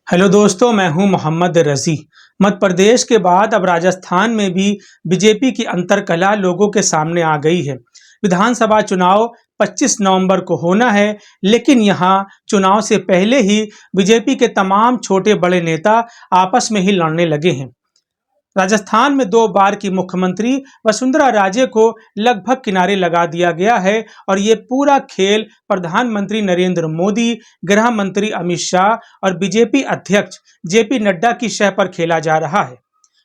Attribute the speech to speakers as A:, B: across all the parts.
A: Hello दोस्तों, मैं हूं मोहम्मद रज़ी। मध्य प्रदेश के बाद अब राजस्थान में भी बीजेपी की अंतर्कलह लोगों के सामने आ गई है। विधानसभा चुनाव 25 नवंबर को होना है, लेकिन यहां चुनाव से पहले ही बीजेपी के तमाम छोटे बड़े नेता आपस में ही लड़ने लगे हैं। राजस्थान में 2 बार की मुख्यमंत्री वसुंधरा राजे को लगभग किनारे लगा दिया गया है और ये पूरा खेल प्रधानमंत्री नरेंद्र मोदी, गृह मंत्री अमित शाह और बीजेपी अध्यक्ष जेपी नड्डा की शह पर खेला जा रहा है।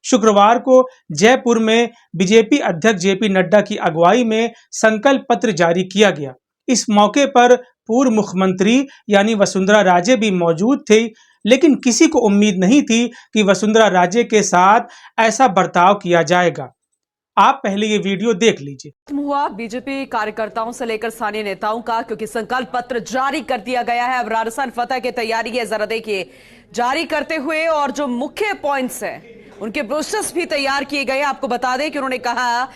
A: शुक्रवार को जयपुर में बीजेपी अध्यक्ष जेपी नड्डा की अगुवाई में संकल्प पत्र जारी किया गया। इस मौके पर पूर्व मुख्यमंत्री यानी वसुंधरा राजे भी मौजूद थे, लेकिन किसी को उम्मीद नहीं थी कि वसुंधरा राजे के साथ ऐसा बर्ताव किया जाएगा। आप पहले ये वीडियो देख लीजिए।
B: हुआ बीजेपी कार्यकर्ताओं से लेकर स्थानीय नेताओं का, क्योंकि संकल्प पत्र जारी कर दिया गया है। अब राजस्थान फतह की तैयारी है, जरा देखिए। जारी करते हुए और जो मुख्य पॉइंट्स हैं उनके ब्रोशर्स भी तैयार किए गए। आपको बता दें कि उन्होंने कहा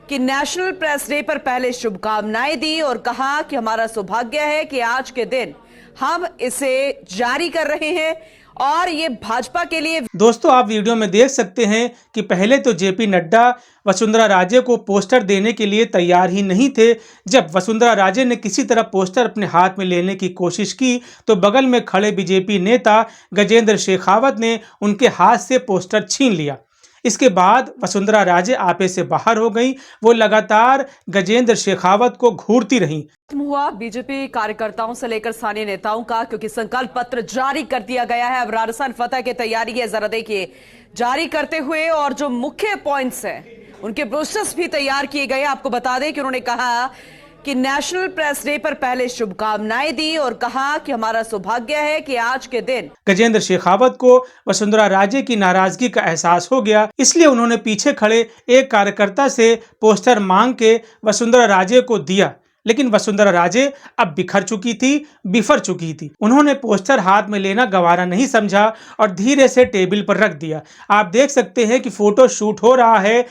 B: कि नेशनल प्रेस डे पर पहले शुभकामनाएं दी और कहा कि हमारा सौभाग्य है कि आज के दिन हम इसे जारी कर रहे हैं और ये भाजपा के लिए।
A: दोस्तों, आप वीडियो में देख सकते हैं कि पहले तो जेपी नड्डा वसुंधरा राजे को पोस्टर देने के लिए तैयार ही नहीं थे। जब वसुंधरा राजे ने किसी तरह पोस्टर अपने हाथ में लेने की कोशिश की तो बगल में खड़े बीजेपी नेता गजेंद्र शेखावत ने उनके हाथ से पोस्टर छीन लिया। इसके बाद वसुंधरा राजे आपे से बाहर हो गई। वो लगातार गजेंद्र शेखावत को घूरती रहीं।
B: हुआ बीजेपी कार्यकर्ताओं से लेकर स्थानीय नेताओं का, क्योंकि संकल्प पत्र जारी कर दिया गया है। अब राजस्थान फतह की तैयारी है, जरा देखिए। जारी करते हुए और जो मुख्य पॉइंट्स हैं उनके ब्रोशर्स भी तैयार किए गए। आपको बता दें कि उन्होंने कहा कि नेशनल प्रेस डे पर पहले शुभकामनाएं दी और कहा कि हमारा सौभाग्य है कि आज के दिन।
A: गजेंद्र शेखावत को वसुंधरा राजे की नाराजगी का एहसास हो गया, इसलिए उन्होंने पीछे खड़े एक कार्यकर्ता से पोस्टर मांग के वसुंधरा राजे को दिया। लेकिन वसुंधरा राजे अब बिखर चुकी थी, बिफर चुकी थी। उन्होंने पोस्टर हाथ में लेना गवारा नहीं समझा और धीरे से टेबल पर रख दिया। आप देख सकते हैं कि फोटो शूट हो रहा है।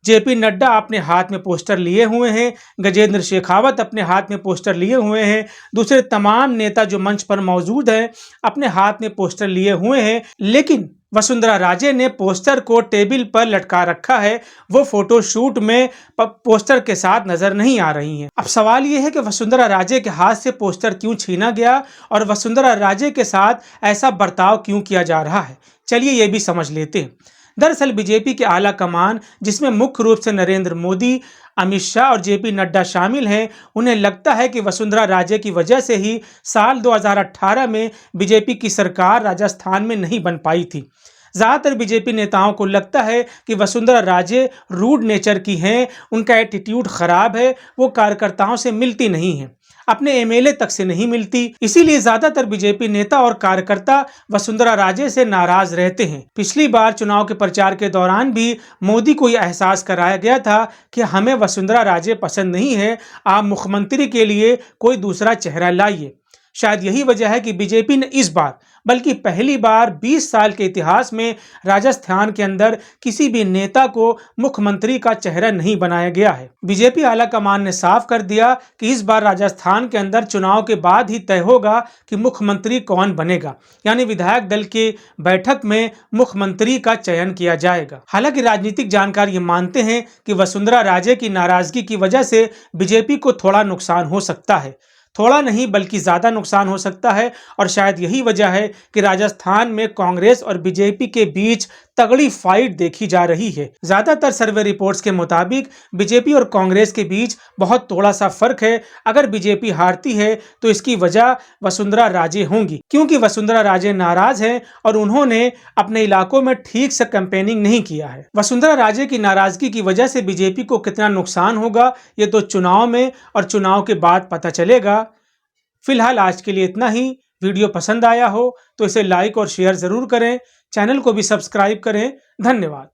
A: जेपी नड्डा अपने हाथ में पोस्टर लिए हुए हैं, गजेंद्र शेखावत अपने हाथ में पोस्टर लिए हुए हैं, दूसरे तमाम नेता जो मंच पर मौजूद हैं अपने हाथ में पोस्टर लिए हुए हैं, लेकिन वसुंधरा राजे ने पोस्टर को टेबल पर लटका रखा है। वो फोटो शूट में पोस्टर के साथ नजर नहीं आ रही हैं। अब सवाल ये है कि वसुंधरा राजे के हाथ से पोस्टर क्यों छीना गया और वसुंधरा राजे के साथ ऐसा बर्ताव क्यों किया जा रहा है। चलिए ये भी समझ लेते हैं। दरअसल बीजेपी के आला कमान, जिसमें मुख्य रूप से नरेंद्र मोदी, अमित शाह और जेपी नड्डा शामिल हैं, उन्हें लगता है कि वसुंधरा राजे की वजह से ही साल 2018 में बीजेपी की सरकार राजस्थान में नहीं बन पाई थी। ज़्यादातर बीजेपी नेताओं को लगता है कि वसुंधरा राजे रूड नेचर की हैं, उनका एटीट्यूड खराब है, वो कार्यकर्ताओं से मिलती नहीं हैं, अपने एमएलए तक से नहीं मिलती। इसीलिए ज्यादातर बीजेपी नेता और कार्यकर्ता वसुंधरा राजे से नाराज रहते हैं। पिछली बार चुनाव के प्रचार के दौरान भी मोदी को यह एहसास कराया गया था कि हमें वसुंधरा राजे पसंद नहीं है, आप मुख्यमंत्री के लिए कोई दूसरा चेहरा लाइए। शायद यही वजह है कि बीजेपी ने इस बार, बल्कि पहली बार 20 साल के इतिहास में राजस्थान के अंदर किसी भी नेता को मुख्यमंत्री का चेहरा नहीं बनाया गया है। बीजेपी आला कमान ने साफ कर दिया कि इस बार राजस्थान के अंदर चुनाव के बाद ही तय होगा कि मुख्यमंत्री कौन बनेगा, यानी विधायक दल की बैठक में मुख्यमंत्री का चयन किया जाएगा। हालांकि राजनीतिक जानकार ये मानते हैं कि वसुंधरा राजे की नाराजगी की वजह से बीजेपी को थोड़ा नुकसान हो सकता है, थोड़ा नहीं बल्कि ज्यादा नुकसान हो सकता है। और शायद यही वजह है कि राजस्थान में कांग्रेस और बीजेपी के बीच तगड़ी फाइट देखी जा रही है। ज्यादातर सर्वे रिपोर्ट्स के मुताबिक बीजेपी और कांग्रेस के बीच बहुत थोड़ा सा फर्क है। अगर बीजेपी हारती है तो इसकी वजह वसुंधरा राजे होंगी, क्योंकि वसुंधरा राजे नाराज हैं और उन्होंने अपने इलाकों में ठीक से कैंपेनिंग नहीं किया है। वसुंधरा राजे की नाराजगी की वजह से बीजेपी को कितना नुकसान होगा ये तो चुनाव में और चुनाव के बाद पता चलेगा। फिलहाल आज के लिए इतना ही। वीडियो पसंद आया हो तो इसे लाइक और शेयर जरूर करें, चैनल को भी सब्सक्राइब करें। धन्यवाद।